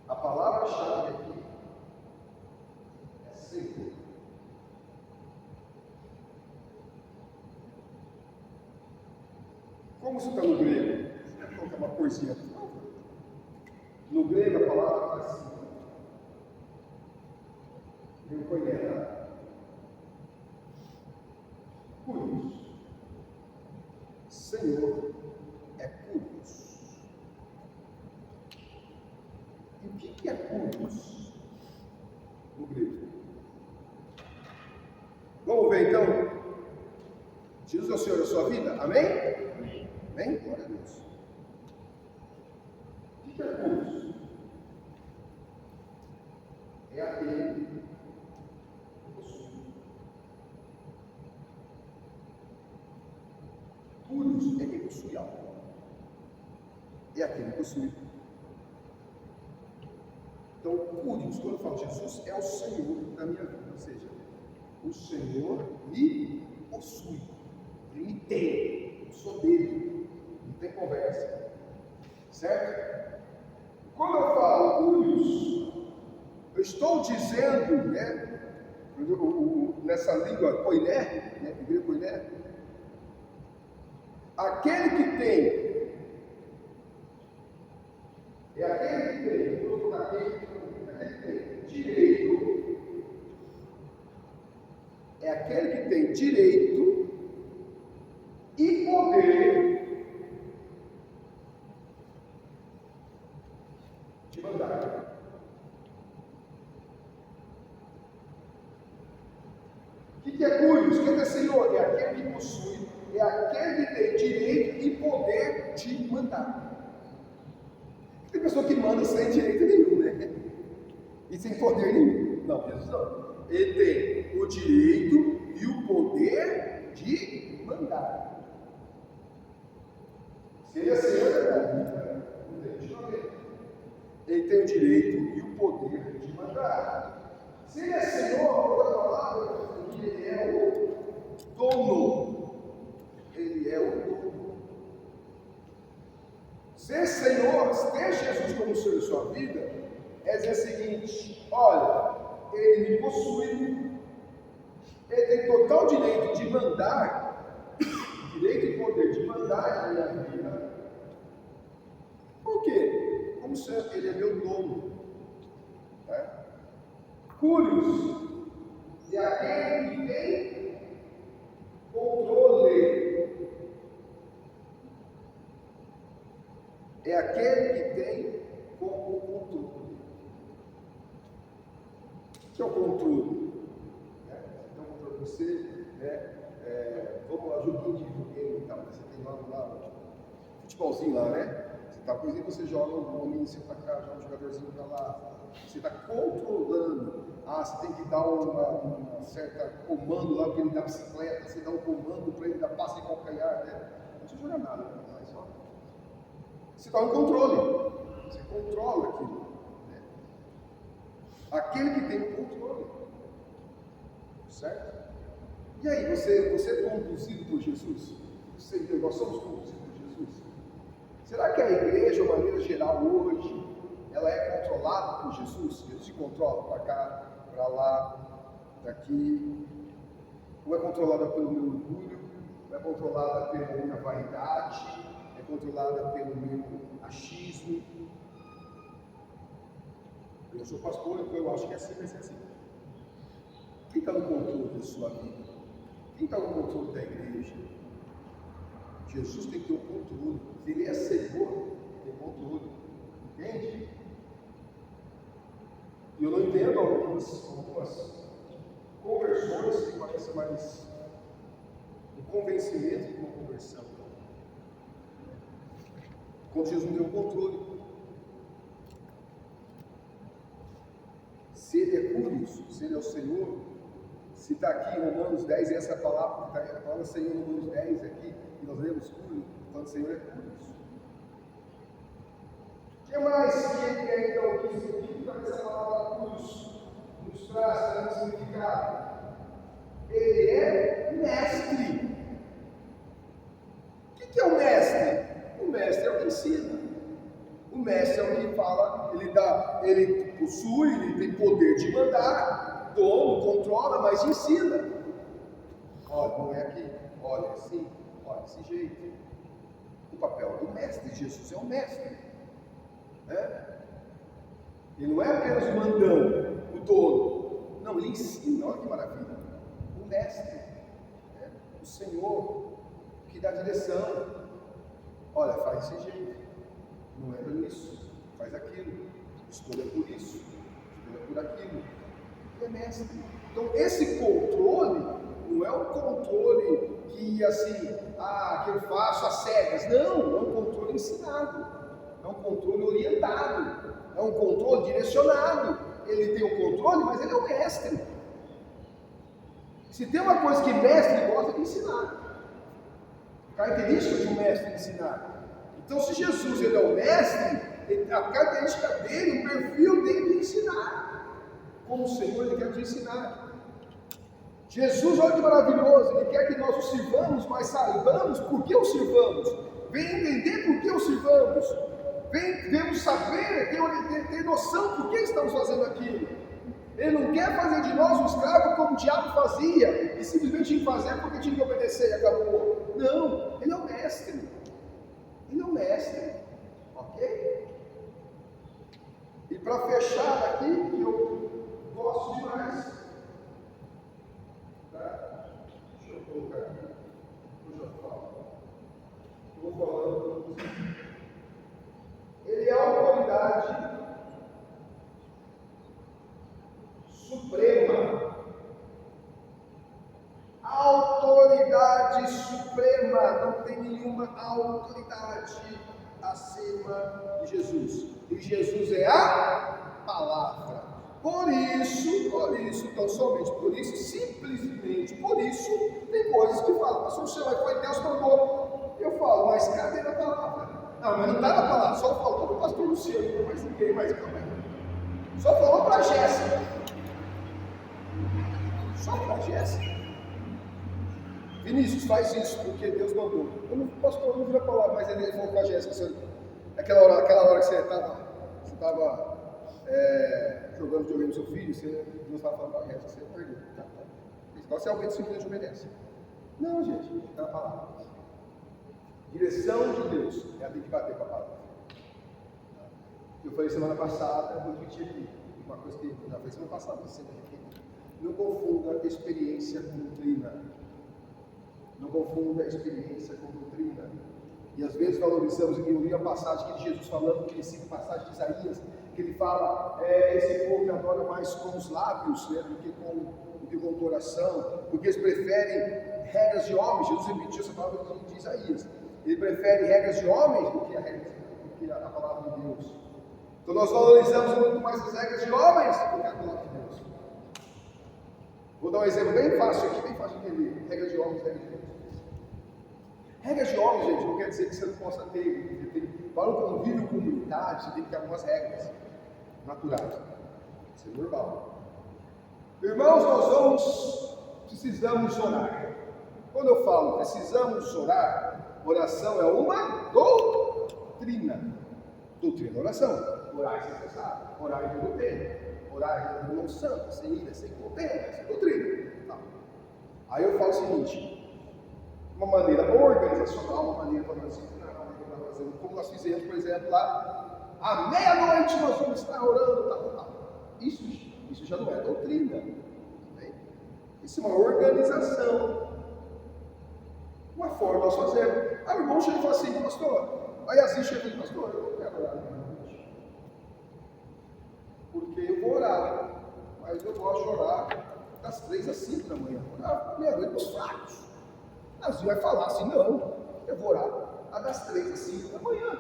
A palavra-chave aqui é Senhor. Como isso está no grego? Vou colocar uma corzinha. No grego a palavra está assim. Eu conheço. Curios. Senhor é curios. E o que é curios no grego? Vamos ver então. Jesus é o Senhor da sua vida? Amém? Amém? Glória a Deus. O que é curios? É aquele que possui. Curios é quem possui algo. É aquele que possui. Então, curios, quando eu falo Jesus, é o Senhor da minha vida. Ou seja, o Senhor me possui. Ele me tem. Eu sou dele. Não tem conversa. Certo? Quando eu falo curios, eu estou dizendo, né, nessa língua koiné, né, grego koiné, aquele que tem, é aquele que tem direito, é aquele que tem direito e poder de mandar. O que é curios? Quem é Senhor? É aquele que possui, é aquele que tem direito e poder de mandar. Tem pessoa que manda sem direito nenhum, né? E sem poder nenhum. Não, Jesus não. Ele tem o direito e o poder de mandar. Se ele é Senhor da vida, ele tem o direito e o poder de mandar. Se ele é Senhor, outra palavra, ele é o dono. Ele é o dono. Ser Senhor, ter Jesus como Senhor de sua vida, é dizer o seguinte: olha, ele me possui, ele tem total direito de mandar, direito e poder de mandar na minha vida. Por quê? Como se ele é meu dono. Né? Curios, e aquele que tem controle. É aquele que tem como controle. O que é o controle? Então, para você, vamos lá, joguinho de videogame e tal, você tem lá, futebolzinho lá, né? Você tá coisinha, você joga um homem, você tá cá, joga um jogadorzinho pra lá. Você está controlando. Você tem que dar uma certa comando lá para ele dar bicicleta, você dá um comando para ele dar passe de calcanhar, né? Não precisa jogar nada, né? Mas só. Você dá um controle. Você controla aquilo. Né? Aquele que tem o controle. Certo? E aí, você é conduzido por Jesus? Você e eu, nós somos conduzidos por Jesus? Será que a igreja, de maneira geral, hoje, ela é controlada por Jesus? Jesus se controla para cá, para lá, daqui. Ou é controlada pelo meu orgulho? Ou é controlada pela minha vaidade? É controlada pelo meu achismo? Eu sou pastor, então eu acho que é assim, vai ser assim. Quem está no controle da sua vida? Quem está no controle da igreja? Jesus tem que ter o controle. Se ele é Senhor, tem controle. Entende? E eu não entendo algumas conversões que parecem mais um convencimento de uma conversão. Quando Jesus não tem o controle. Se ele é por isso, se ele é o Senhor, se está aqui em Romanos 10, essa é a palavra, a palavra Senhor em Romanos 10 aqui, que nós lemos por, quando o Senhor é por isso. O que mais que ele quer então que significa essa palavra cruz nos traz como significado? Ele é mestre. O que é o mestre? O mestre é o que ensina. O mestre é o que fala, ele possui, ele tem poder de mandar, dono, controla, mas ensina. Olha, não é aqui, olha assim, olha desse jeito. O papel do mestre, Jesus é o mestre. Ele não é apenas o mandão, o dono. Não, ele ensina, olha que maravilha. O mestre, o Senhor, que dá direção. Olha, faz desse jeito. Não entra nisso, faz aquilo, escolha por isso, escolha por aquilo. Ele é mestre. Então esse controle não é um controle que que eu faço às cegas. Não, é um controle ensinado, é um controle orientado, é um controle direcionado. Ele tem o controle, mas ele é o mestre. Se tem uma coisa que mestre gosta de ensinar, característica de um mestre é ensinar. Então, se Jesus ele é o mestre, a característica dele, o perfil dele é ensinar. Como o Senhor, ele quer te ensinar. Jesus, olha que maravilhoso, ele quer que nós o sirvamos, mas saibamos por que o sirvamos. Vem entender por que o sirvamos. Devemos saber, ter noção por que estamos fazendo aquilo. Ele não quer fazer de nós um escravo como o diabo fazia, e simplesmente tinha que fazer porque tinha que obedecer e acabou. Não, ele é o mestre. Ele é o mestre, ok? E para fechar aqui, que eu gosto demais, tá? Deixa eu colocar aqui, eu já falo. Estou falando. Ele é a autoridade suprema. Autoridade suprema, não tem nenhuma autoridade acima de Jesus. E Jesus é a palavra. Por isso, tão somente por isso, simplesmente por isso, tem coisas que falam, mas o Senhor foi Deus que mandou. Eu falo, mas cadê a palavra? Não, mas não está na palavra, só faltou para o pastor Luciano, não mais ninguém, mais calma aí. Só falou para a Jéssica. Só para a Jéssica. Vinícius, faz isso, porque Deus mandou. O pastor não viu a palavra, mas ele falou para a Jéssica, aquela hora que você estava jogando videogame com seu filho, Deus estava falando para a Jéssica, você perdeu. Então você realmente simplesmente obedece. Não, gente, está na palavra. Direção de Deus, ela tem que bater com a palavra. Eu falei semana passada, vou repetir aqui, uma coisa que eu já falei semana passada, você vai repetir. Não confunda experiência com doutrina. Não confunda experiência com doutrina. E às vezes valorizamos, eu li a passagem de Jesus falando, que ele cita a passagem de Isaías, que ele fala, esse povo me adora mais com os lábios, né, do que com o coração, porque eles preferem regras de homens. Jesus repetiu essa palavra de Isaías. Ele prefere regras de homens do que a palavra de Deus. Então nós valorizamos muito mais as regras de homens do que a palavra de Deus. Vou dar um exemplo bem fácil aqui, bem fácil de entender. Regras de homens, regras de Deus. Regras de homens, gente, não quer dizer que você não possa ter. Para um convívio comunitário, você tem que ter algumas regras naturais. Isso é normal. Irmãos, nós precisamos orar. Quando eu falo precisamos orar, oração é uma doutrina. Doutrina da oração. Orar sem cessar, orar em todo tempo, orar em não santo, sem ira, sem contenda, essa é doutrina. Tá. Aí eu falo o seguinte, uma maneira organizacional, uma maneira para nós ensinar, uma maneira para fazer, como nós fizemos, por exemplo, lá, à meia-noite nós vamos estar orando, tal. Isso já não é doutrina. Né? Isso é uma organização. Uma forma nós fazemos. Aí o irmão chega e fala assim, pastor, aí assim chega e fala, pastor, eu não quero orar hoje, porque eu vou orar, mas eu gosto de orar das 3 às 5 da manhã, orar meia-noite para os fracos. Aí você vai falar assim, não, eu vou orar das 3 às 5 da manhã.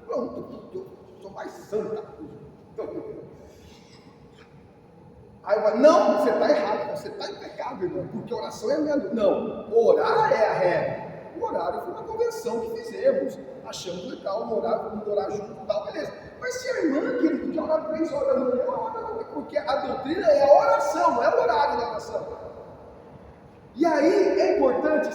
Pronto, eu sou mais santa. Aí vai, não, você está errado, você está em pecado, irmão, porque oração é a minha. Não, orar é a regra. O horário foi uma convenção que fizemos, achamos legal, vamos orar junto e tal, beleza. Mas se a irmã, querido, que orar 3 horas da manhã, ora, porque a doutrina é a oração, não é o horário da oração. E aí, é importante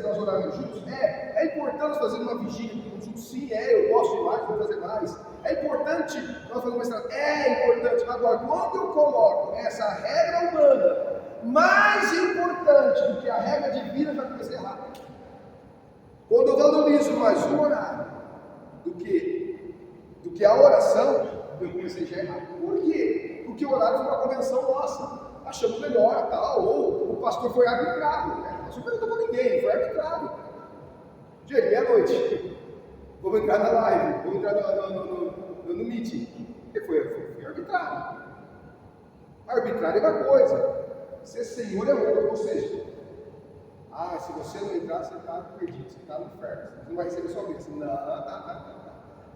nós orarmos juntos? É importante fazer uma vigília juntos? Sim, eu gosto de mais, vou fazer mais. É importante nós fazermos uma estratégia? É importante. Agora, quando eu coloco essa regra humana mais importante do que a regra divina, já comecei errado. Quando eu valorizo mais o horário do que a oração, eu comecei já errado. Por quê? Porque o horário foi uma convenção nossa. Achamos melhor, tal, ou o pastor foi arbitrado, né? O pastor não perguntou para ninguém, foi arbitrado. Gente, meia-noite, vamos entrar na live, vamos entrar no meeting. E foi arbitrado. Arbitrar é uma coisa, ser senhor é outra, ou seja, se você não entrar, você está perdido, você está no inferno, você não vai receber sua bênção. Não.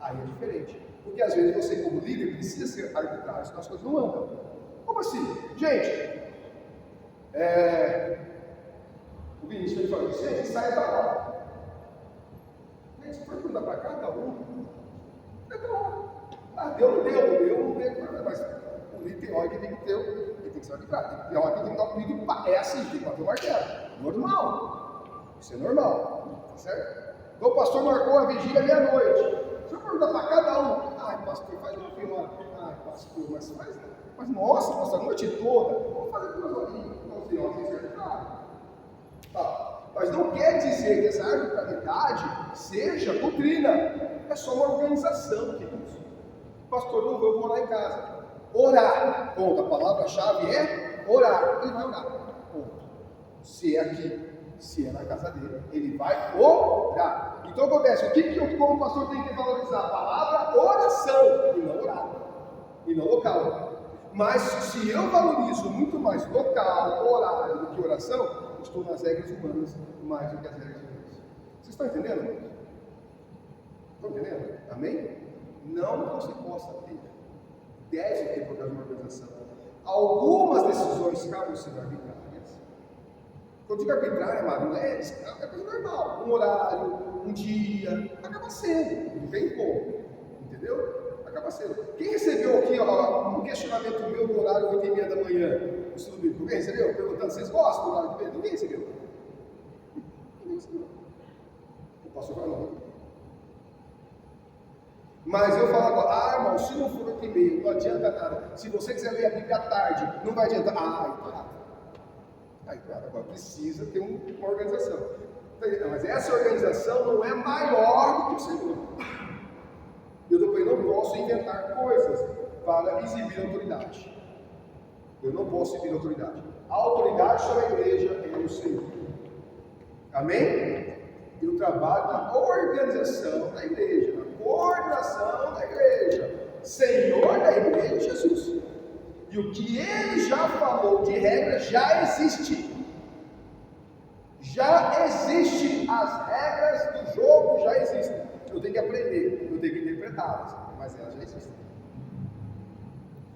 Aí é diferente, porque às vezes você como líder precisa ser arbitrário, senão as coisas não andam. Como assim? Gente, o Vinícius falou, gente, sai da hora. Gente, se for perguntar para cada um, é da hora. Deu, não deu, mas o líder tem hora que tem que ter, ele tem que ser arbitrário, tem hora que tem que dar um pedido, é assim, tem que bater o martelo. Normal, isso é normal, tá certo? Então o pastor marcou a vigília meia-noite. Se eu perguntar para cada um, pastor, faz uma filma, pastor, mas nossa, a noite toda, vamos fazer 2 horinhas, então tem hora que é arbitrário. Mas não quer dizer que essa arbitrariedade seja doutrina, é só uma organização, queridos. Pastor, não vou orar em casa. Orar, ponto, a palavra-chave é orar, ele vai orar, ponto. Se é aqui, se é na casa dele, ele vai orar. Então acontece, o que como pastor tem que valorizar? A palavra oração, e não orar, e não local. Mas se eu valorizo muito mais local, horário do que oração, estou nas regras humanas mais do que as regras de Deus. Vocês estão entendendo? Estão entendendo? Amém? Não que você possa ter, deve ter por causa de uma organização. Algumas decisões cabem sendo arbitrárias. Quando digo arbitrário, amado, não é coisa normal. Um horário, um dia, acaba sendo, não tem como. Entendeu? Acaba sendo. Quem recebeu aqui um questionamento meu do horário 8h30 da manhã? No estudo bíblico? Alguém recebeu? Perguntando, vocês gostam do horário de manhã? Ninguém recebeu. Ninguém recebeu. O pastor vai não. Mas eu falo agora, irmão, se não for 8h30, não adianta nada. Se você quiser ler a Bíblia à tarde, não vai adiantar. Agora precisa ter uma organização. Mas essa organização não é maior do que o Senhor. Eu também não posso inventar coisas para exibir autoridade. Eu não posso exibir autoridade. A autoridade sobre a igreja é o Senhor. Amém? Eu trabalho na organização da igreja, na coordenação da igreja. Senhor da igreja é Jesus. E o que ele já falou de regra já existe. Já existe. As regras do jogo já existem. Eu tenho que aprender, eu tenho que interpretá-las, mas elas já existem.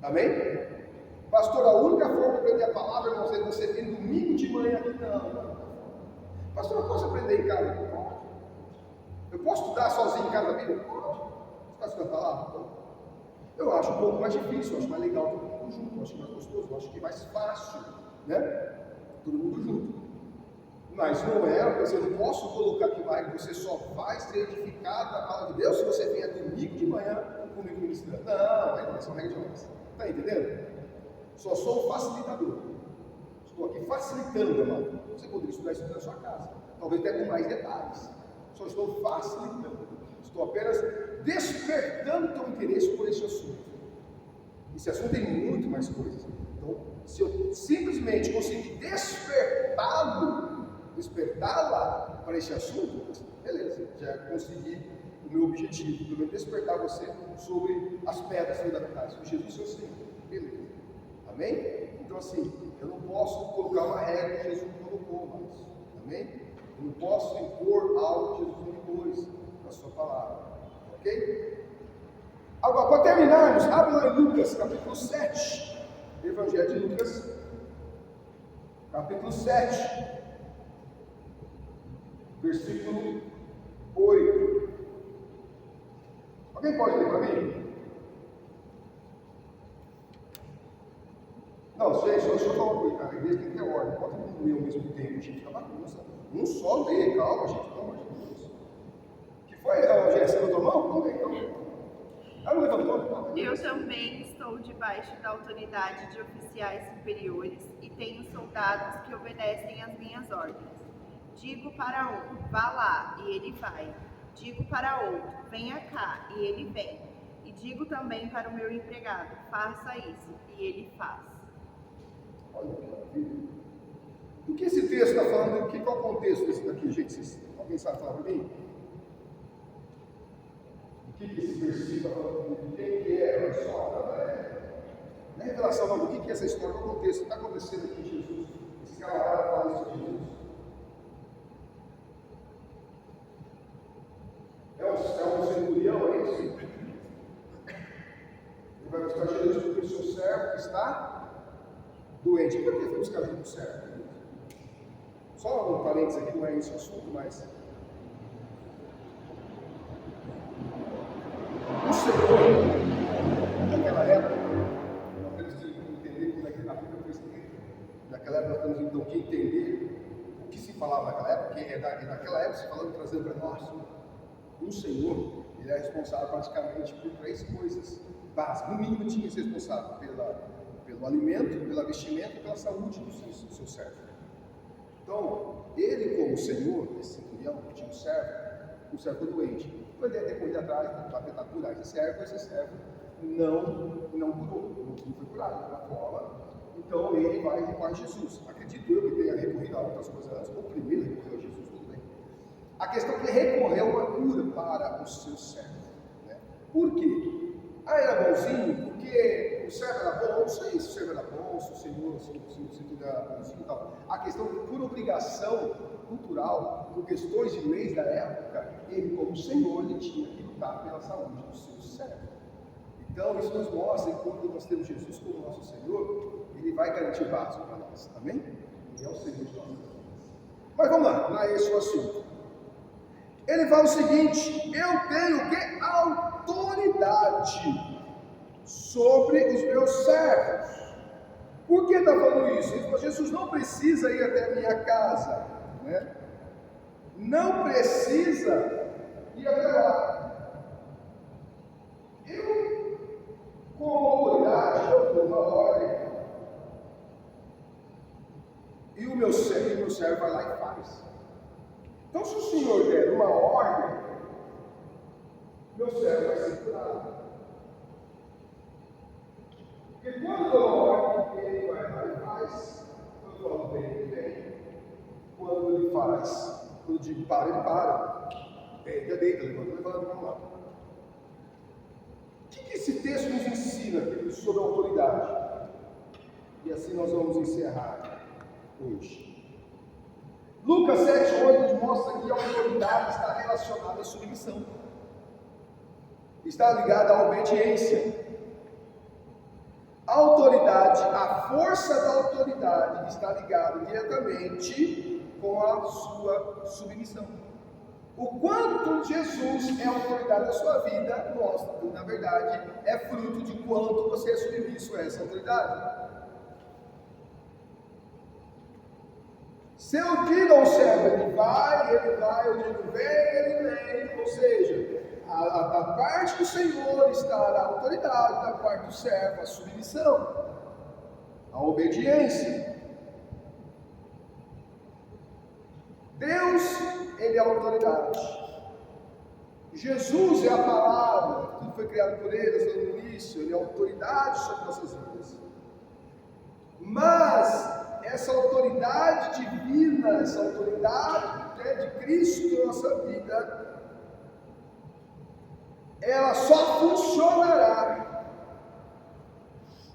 Amém? Pastor, a única forma de aprender a palavra, irmãos, é você vir domingo de manhã aqui. Não. Pastor, eu posso aprender em casa? Pode. Eu posso estudar sozinho em casa a Bíblia? Pode. Você está estudando a palavra? Pode. Eu acho um pouco mais difícil, eu acho mais legal todo mundo junto, eu acho mais gostoso, eu acho que é mais fácil, né? Todo mundo junto. Mas não eu não posso colocar aqui mais que você só vai ser edificado na palavra de Deus se você vier domingo de manhã comigo ministrando. Não, é são regras de obras. Está entendendo? Só sou um facilitador. Estou aqui facilitando, amado. Você poderia estudar isso na sua casa, talvez até com mais detalhes. Só estou facilitando. Estou apenas despertando o teu interesse por esse assunto. Esse assunto tem muito mais coisas. Então, se eu simplesmente conseguir despertá-lo, despertá-la para esse assunto, beleza, já consegui o meu objetivo, pelo menos despertar você sobre as pedras fundamentais. O Jesus é o Senhor, beleza. Amém? Então assim, eu não posso colocar uma regra que Jesus não colocou mais. Amém? Eu não posso impor algo que Jesus não impôs na sua palavra. Ok? Agora, para terminarmos, abre lá em Lucas, capítulo 7. Evangelho de Lucas, capítulo 7, versículo 8. Alguém pode ler para mim? Não, gente, deixa eu falar uma coisa, cara. A igreja tem que ter ordem. Pode ler ao mesmo tempo, gente. Fica bagunça. Um só lê, calma, gente. Pelo amor de Deus. Que foi, Jéssica, você levantou a mão? Não, então. Ah, não levantou? Não. Eu também estou debaixo da autoridade de oficiais superiores e tenho soldados que obedecem às minhas ordens. Digo para um, vá lá, e ele vai. Digo para outro, venha cá, e ele vem. E digo também para o meu empregado, faça isso, e ele faz. Olha que maravilha. Do que esse texto está falando? Qual é o contexto desse daqui, gente? Alguém sabe falar para mim? O que esse versículo está falando? Quem que é? Olha só, não é revelação, não. O que é essa história? Qual é o contexto? O que está acontecendo aqui em Jesus? Esse camarada fala isso de Jesus. É um centurião, é isso? Ele vai buscar Jesus porque o seu servo está doente. Por que foi buscar Jesus do servo? Só um parênteses aqui, não é esse o assunto, mas o Senhor, naquela época, nós temos que entender como é que a Bíblia foi escrita. Naquela época nós temos então que entender o que se falava naquela época, porque naquela época se falando, trazendo para nós, o Senhor, ele é responsável praticamente por 3 coisas básicas. No mínimo tinha que ser responsável pelo alimento, pela vestimenta e pela saúde do seu servo. Então, ele como Senhor, esse centurião, que tinha um servo doente, poderia ter corrido atrás para tentar curar esse servo não curou, não foi curado da forma. Então ele vai recorrer a Jesus. Acredito eu que tenha recorrido a outras coisas antes, ou primeiro recorreu a Jesus, tudo bem. A questão é que ele recorreu a cura para o seu servo. Né? Por quê? Era bonzinho, porque o servo era bom, não sei se o servo era bom, se o Senhor, se tudo era bonzinho e tal. A questão é que por obrigação cultural, por questões de leis da época, ele como Senhor, ele tinha que lutar pela saúde do seu servo. Então isso nos mostra que quando nós temos Jesus como nosso Senhor, ele vai garantir básico para nós, amém? Ele é o Senhor de nossas vidas. Mas vamos lá, não é esse o assunto. Ele fala o seguinte: eu tenho o que? Autoridade sobre os meus servos. Por que está falando isso? Ele falou: Jesus não precisa ir até a minha casa, né? Não precisa ir até lá. Eu, com autoridade, eu dou uma ordem, e o meu servo vai lá e faz. Então, se o Senhor der uma ordem, meu servo vai ser curado. Porque quando eu dou uma ordem, ele vai lá e faz. Quando eu falo bem, ele vem. Quando ele faz, quando eu digo para, ele para. Deita, levanta, vamos lá. O que esse texto nos ensina sobre a autoridade? E assim nós vamos encerrar hoje. Lucas 7,8 nos mostra que a autoridade está relacionada à submissão, está ligada à obediência. A autoridade, a força da autoridade está ligada diretamente com a sua submissão. O quanto Jesus é a autoridade da sua vida, mostra que, na verdade, é fruto de quanto você é submisso a essa autoridade. Se eu digo ao servo, ele vai, eu digo vem, ele vem. Ou seja, da parte do Senhor está a autoridade, da parte do servo a submissão, a obediência. Deus, ele é a autoridade. Jesus é a palavra, tudo foi criado por ele, no início, ele é a autoridade sobre nossas vidas. Mas essa autoridade divina, essa autoridade, né, de Cristo na nossa vida, ela só funcionará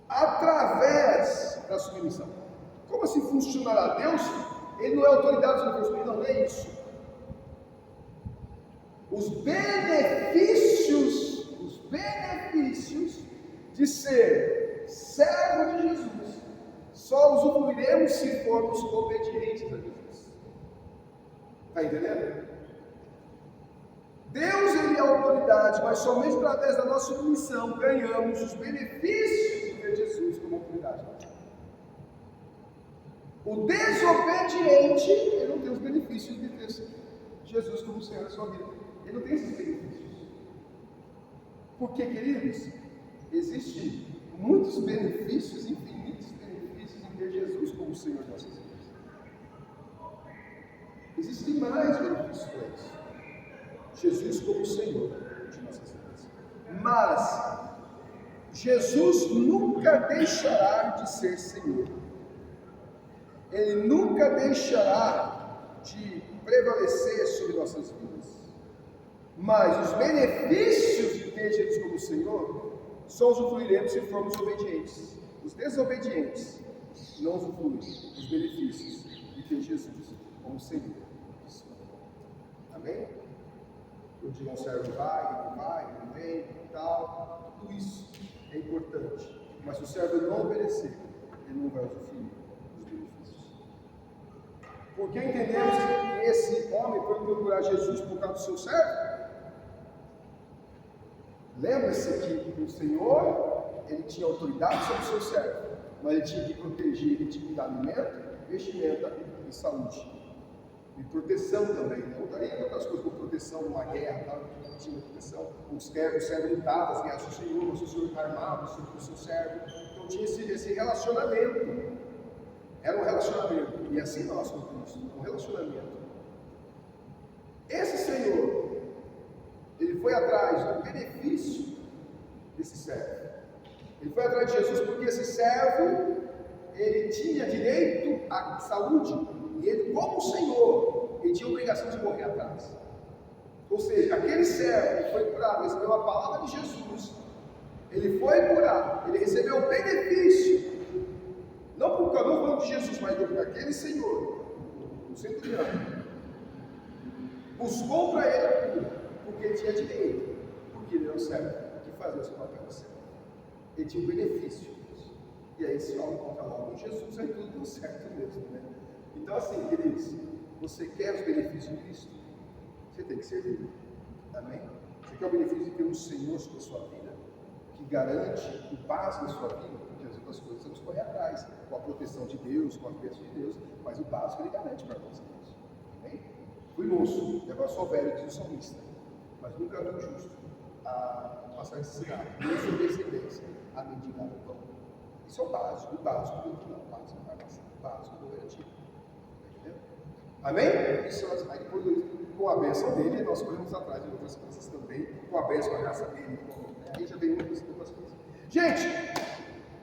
através da submissão. Como assim funcionará? Deus, Ele não é autoridade sobre Deus, não é isso. Os benefícios de ser servo de Jesus só usufruiremos se formos obedientes a Jesus. Está entendendo? Deus, Ele é a autoridade, mas somente através da nossa submissão ganhamos os benefícios de ter Jesus como autoridade. O desobediente, ele não tem os benefícios de ter Jesus como Senhor da sua vida. Ele não tem esses benefícios. Porque, queridos, existem muitos benefícios, infinitos benefícios em ter Jesus como Senhor de nossas vidas. Existem mais benefícios para isso. Jesus como Senhor de nossas vidas. Mas Jesus nunca deixará de ser Senhor. Ele nunca deixará de prevalecer sobre nossas vidas. Mas os benefícios de ter Jesus como Senhor só usufruiremos se formos obedientes. Os desobedientes não usufruem dos benefícios de ter Jesus como Senhor. Amém? Eu digo ao servo, vai, não vem, e tal. Tudo isso é importante. Mas se o servo não obedecer, ele não vai usufruir dos benefícios. Porque entendemos que esse homem foi procurar Jesus por causa do seu servo? Lembra-se que o Senhor, ele tinha autoridade sobre o seu servo, mas ele tinha que proteger, ele tinha que dar alimento, vestimenta e saúde. E proteção também, né? Outra outras coisas, como proteção numa guerra, tá? Tinha proteção. O servo lutava, as guerras do Senhor, o seu Senhor está armado, o seu servo. Então tinha esse relacionamento. Era um relacionamento. E assim nós com Cristo, um relacionamento. Esse Senhor, ele foi atrás do benefício desse servo. Ele foi atrás de Jesus porque esse servo, ele tinha direito à saúde. E ele, como Senhor, ele tinha a obrigação de morrer atrás. Ou seja, aquele servo que foi curado, recebeu a palavra de Jesus, ele foi curado, ele recebeu o benefício, não por causa de Jesus, mas daquele Senhor, o centurião, buscou para ele a cura, porque ele tinha direito, porque ele era o servo, de fazer o seu papel de servo. Ele tinha o benefício disso. E aí, se homem encontra logo em Jesus, aí tudo deu certo mesmo, né? Então, assim, queridos, você quer os benefícios de Cristo? Você tem que servir. Amém? Você quer o benefício de ter um Senhor sobre a sua vida, que garante o básico da sua vida, porque as outras coisas vamos correr atrás, com a proteção de Deus, com a bênção de Deus, mas o básico ele garante para nós. Amém? Fui moço, e agora sou velho, diz o salmista, mas nunca vi um justo a passar necessidade, nem sua descendência a mendigar o pão. Isso é o básico do final, o básico vai passar, o básico do garantido. Amém? Isso, aí depois, com a bênção dele, nós corremos atrás de outras coisas também, com a bênção, a graça dele. Aí já vem outras coisas. Gente,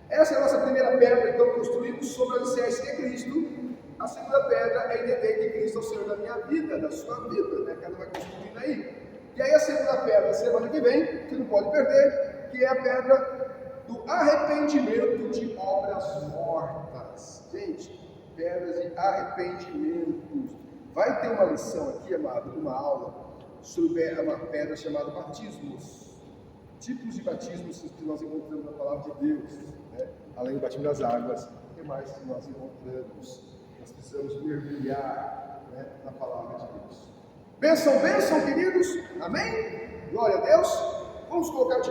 essa é a nossa primeira pedra, então, construímos sobre o alicerce de Cristo. A segunda pedra é entender que Cristo é o Senhor da minha vida, da sua vida, né? Cada um vai construindo aí. E aí a segunda pedra, semana que vem, que não pode perder, que é a pedra do arrependimento de obras mortas. Gente, pedras de arrependimento. Vai ter uma lição aqui, amado, uma aula sobre uma pedra chamada batismos. Tipos de batismos que nós encontramos na palavra de Deus, né? Além do batismo das águas, o que mais que nós encontramos? Nós precisamos mergulhar, né, na palavra de Deus. Bênção, queridos. Amém? Glória a Deus. Vamos colocar de pé.